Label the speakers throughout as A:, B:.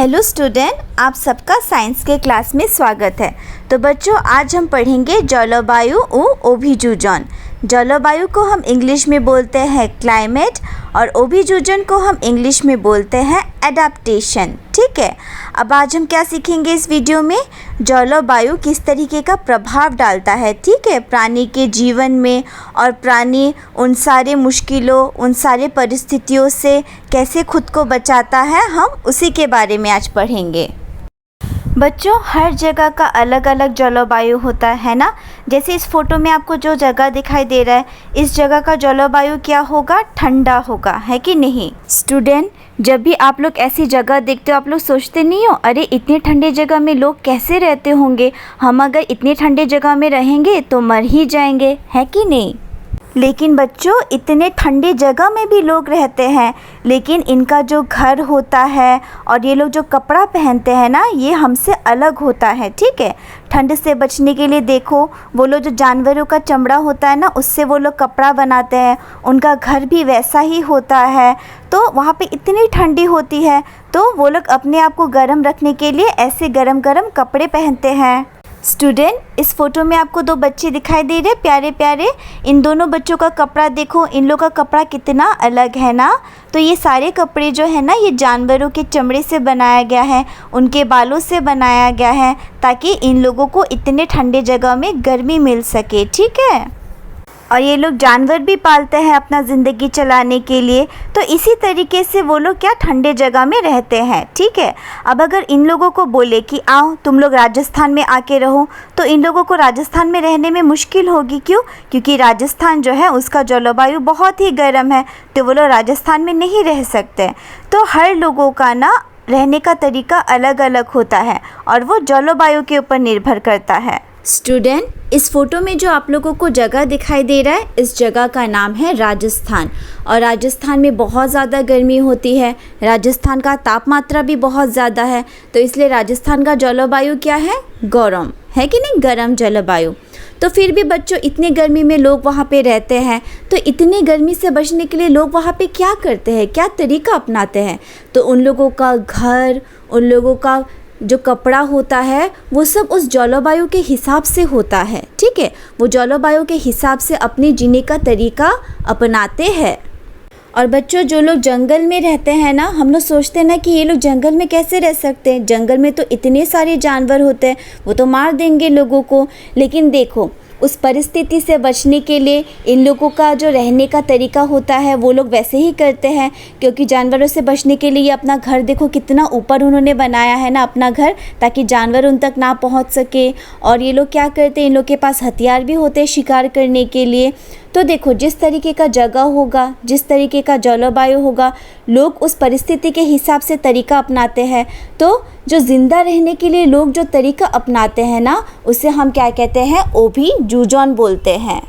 A: Hello student, आप सबका science के क्लास में स्वागत है। तो बच्चों, आज हम पढ़ेंगे जलवायु व अभियोजन। जलवायु को हम इंग्लिश में बोलते हैं क्लाइमेट और अभियोजन को हम इंग्लिश में बोलते हैं एडाप्टेशन। ठीक है, अब आज हम क्या सीखेंगे इस वीडियो में? जलवायु किस तरीके का प्रभाव डालता है, ठीक है, प्राणी के जीवन में, और प्राणी उन सारे मुश्किलों, उन सारे परिस्थितियों से कैसे खुद को बचाता है, हम उसी के बारे में आज पढ़ेंगे। बच्चों, हर जगह का अलग अलग जलवायु होता है ना। जैसे इस फोटो में आपको जो जगह दिखाई दे रहा है, इस जगह का जलवायु क्या होगा? ठंडा होगा, है कि नहीं? स्टूडेंट, जब भी आप लोग ऐसी जगह देखते हो, आप लोग सोचते नहीं हो, अरे इतने ठंडे जगह में लोग कैसे रहते होंगे, हम अगर इतने ठंडे जगह में रहेंगे तो मर ही जाएंगे, है कि नहीं? लेकिन बच्चों, इतने ठंडे जगह में भी लोग रहते हैं, लेकिन इनका जो घर होता है और ये लोग जो कपड़ा पहनते हैं ना, ये हमसे अलग होता है। ठीक है, ठंड से बचने के लिए देखो, वो लोग जो जानवरों का चमड़ा होता है ना, उससे वो लोग कपड़ा बनाते हैं, उनका घर भी वैसा ही होता है। तो वहाँ पे इतनी ठंडी होती है, तो वो लोग अपने आप को गर्म रखने के लिए ऐसे गरम गरम कपड़े पहनते हैं। स्टूडेंट, इस फोटो में आपको दो बच्चे दिखाई दे रहे, प्यारे प्यारे। इन दोनों बच्चों का कपड़ा देखो, इन लोगों का कपड़ा कितना अलग है ना। तो ये सारे कपड़े जो है ना, ये जानवरों के चमड़े से बनाया गया है, उनके बालों से बनाया गया है, ताकि इन लोगों को इतने ठंडे जगह में गर्मी मिल सके। ठीक है, और ये लोग जानवर भी पालते हैं अपना ज़िंदगी चलाने के लिए, तो इसी तरीके से वो लोग क्या ठंडे जगह में रहते हैं। ठीक है, अब अगर इन लोगों को बोले कि आओ तुम लोग राजस्थान में आके रहो, तो इन लोगों को राजस्थान में रहने में मुश्किल होगी। क्यों? क्योंकि राजस्थान जो है उसका जलवायु बहुत ही गर्म है, तो वो लोग राजस्थान में नहीं रह सकते। तो हर लोगों का ना रहने का तरीका अलग अलग होता है, और वो जलवायु के ऊपर निर्भर करता है। स्टूडेंट, इस फोटो में जो आप लोगों को जगह दिखाई दे रहा है, इस जगह का नाम है राजस्थान। और राजस्थान में बहुत ज़्यादा गर्मी होती है, राजस्थान का तापमात्रा भी बहुत ज़्यादा है, तो इसलिए राजस्थान का जलवायु क्या है? गरम, है कि नहीं? गरम जलवायु। तो फिर भी बच्चों, इतनी गर्मी में लोग वहाँ पे रहते हैं, तो इतनी गर्मी से बचने के लिए लोग वहाँ पे क्या करते हैं, क्या तरीका अपनाते हैं? तो उन लोगों का घर, उन लोगों का जो कपड़ा होता है, वो सब उस जलवायु के हिसाब से होता है। ठीक है, वो जलवायु के हिसाब से अपने जीने का तरीका अपनाते हैं। और बच्चों, जो लोग जंगल में रहते हैं ना, हम लोग सोचते हैं ना कि ये लोग जंगल में कैसे रह सकते हैं, जंगल में तो इतने सारे जानवर होते हैं, वो तो मार देंगे लोगों को। लेकिन देखो, उस परिस्थिति से बचने के लिए इन लोगों का जो रहने का तरीका होता है, वो लोग वैसे ही करते हैं। क्योंकि जानवरों से बचने के लिए ये अपना घर देखो कितना ऊपर उन्होंने बनाया है ना, अपना घर, ताकि जानवर उन तक ना पहुंच सके। और ये लोग क्या करते हैं, इन लोग के पास हथियार भी होते हैं शिकार करने के लिए। तो देखो, जिस तरीके का जगह होगा, जिस तरीके का जलवायु होगा, लोग उस परिस्थिति के हिसाब से तरीका अपनाते हैं। तो जो ज़िंदा रहने के लिए लोग जो तरीका अपनाते हैं ना, उसे हम क्या कहते हैं? अभियोजन बोलते हैं।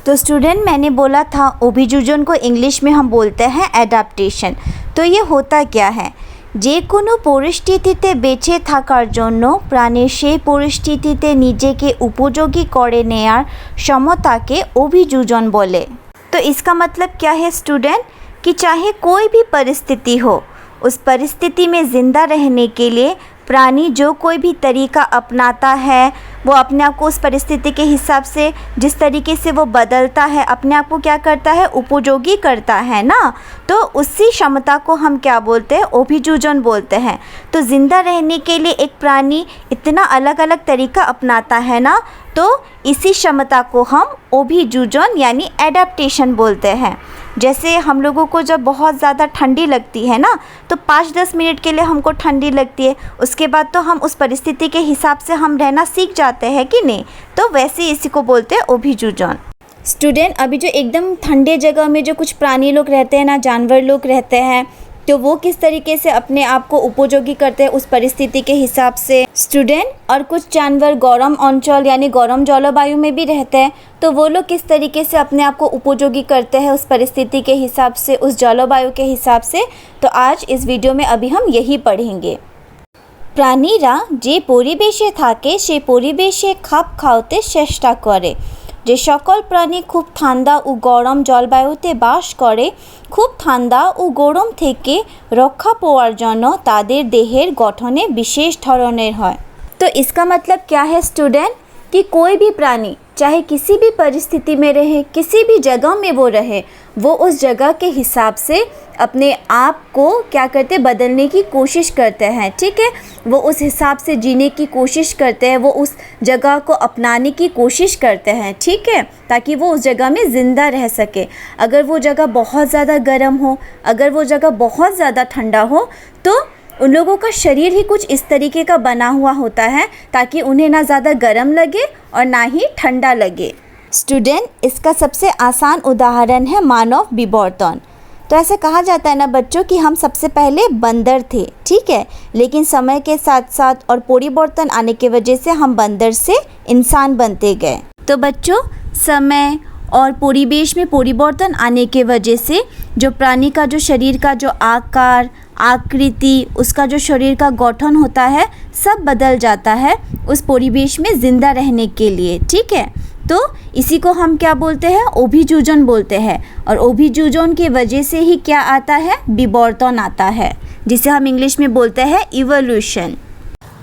A: तो स्टूडेंट, मैंने बोला था अभियोजन को इंग्लिश में हम बोलते हैं एडाप्टेशन। तो ये होता क्या है? যে কোনো পরিস্থিতিতে বেঁচে থাকার জন্য প্রাণীর সেই পরিস্থিতিতে নিজেকে উপযোগী করে নেয়ার क्षमताকে अभियोजन बोले। तो इसका मतलब क्या है स्टूडेंट? कि चाहे कोई भी परिस्थिति हो, उस परिस्थिति में ज़िंदा रहने के लिए प्राणी जो कोई भी तरीका अपनाता है, वो अपने आप को उस परिस्थिति के हिसाब से जिस तरीके से वो बदलता है, अपने आप को क्या करता है? उपयोगी करता है ना। तो उसी क्षमता को हम क्या बोलते हैं? अभियोजन बोलते हैं। तो ज़िंदा रहने के लिए एक प्राणी इतना अलग अलग तरीका अपनाता है ना, तो इसी क्षमता को हम अभियोजन यानी एडाप्टेशन बोलते हैं। जैसे हम लोगों को जब बहुत ज़्यादा ठंडी लगती है ना, तो 5-10 मिनट के लिए हमको ठंडी लगती है, उसके बाद तो हम उस परिस्थिति के हिसाब से हम रहना सीख जाते हैं कि नहीं? तो वैसे इसी को बोलते हैं अभियोजन। स्टूडेंट, अभी जो एकदम ठंडे जगह में जो कुछ प्राणी लोग रहते हैं ना, जानवर लोग रहते हैं, तो वो किस तरीके से अपने आप को उपयोगी करते हैं उस परिस्थिति के हिसाब से। स्टूडेंट, और कुछ जानवर गरम अंचल यानी गरम जलवायु में भी रहते हैं, तो वो लोग किस तरीके से अपने आप को उपयोगी करते हैं उस परिस्थिति के हिसाब से, उस जलवायु के हिसाब से। तो आज इस वीडियो में अभी हम यही पढ़ेंगे। प्राणीरा जे परिवेशे थाके से परिवेशे खाप खाওয়াতে চেষ্টা করে। যে সকল প্রাণী খুব ঠান্ডা ও গরম জলবায়ুতে বাস করে খুব ঠান্ডা ও গরম থেকে রক্ষা পাওয়ার জন্য তাদের देहेर गठने विशेष धरनेर है। तो इसका मतलब क्या है स्टूडेंट कि कोई भी प्राणी चाहे किसी भी परिस्थिति में रहे, किसी भी जगह में वो रहे, वो उस जगह के हिसाब से अपने आप को क्या करते बदलने की कोशिश करते हैं। ठीक है, वो उस हिसाब से जीने की कोशिश करते हैं, वो उस जगह को अपनाने की कोशिश करते हैं। ठीक है, ताकि वो उस जगह में ज़िंदा रह सके। अगर वो जगह बहुत ज़्यादा गर्म हो, अगर वो जगह बहुत ज़्यादा ठंडा हो, तो उन लोगों का शरीर ही कुछ इस तरीके का बना हुआ होता है ताकि उन्हें ना ज़्यादा गर्म लगे और ना ही ठंडा लगे। स्टूडेंट, इसका सबसे आसान उदाहरण है मानव विवर्तन। तो ऐसे कहा जाता है ना बच्चों कि हम सबसे पहले बंदर थे, ठीक है, लेकिन समय के साथ साथ और परिवर्तन आने की वजह से हम बंदर से इंसान बनते गए। तो बच्चों, समय और परिवेश में परिवर्तन आने के वजह से जो प्राणी का जो शरीर का जो आकार, आकृति, उसका जो शरीर का गठन होता है सब बदल जाता है उस परिवेश में ज़िंदा रहने के लिए। ठीक है, तो इसी को हम क्या बोलते हैं, अभियोजन बोलते हैं। और अभियोजन की वजह से ही क्या आता है, विवर्तन आता है, जिसे हम इंग्लिश में बोलते हैं इवोल्यूशन।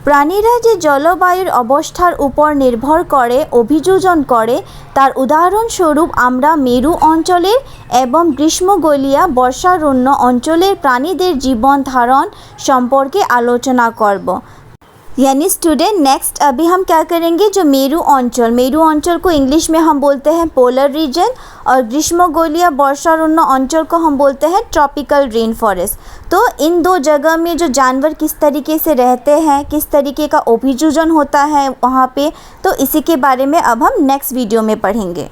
A: प्राणीरा जे जलवायुर अवस्थार ऊपर निर्भर करे अभियोजन करे तार उदाहरणस्वरूप आमरा मेरु अंचलेर एवं ग्रीष्मगोलीय वर्षारण्य अंचलेर प्राणीदेर जीवन धारण सम्पर्के आलोचना करब। यानी स्टूडेंट, नेक्स्ट अभी हम क्या करेंगे, जो मेरु अंचल को इंग्लिश में हम बोलते हैं पोलर रीजन और ग्रीष्मगोलीय वर्षारण्य अंचल को हम बोलते हैं ट्रॉपिकल रेन फॉरेस्ट। तो इन दो जगह में जो जानवर किस तरीके से रहते हैं, किस तरीके का अभियोजन होता है वहाँ पे, तो इसी के बारे में अब हम नेक्स्ट वीडियो में पढ़ेंगे।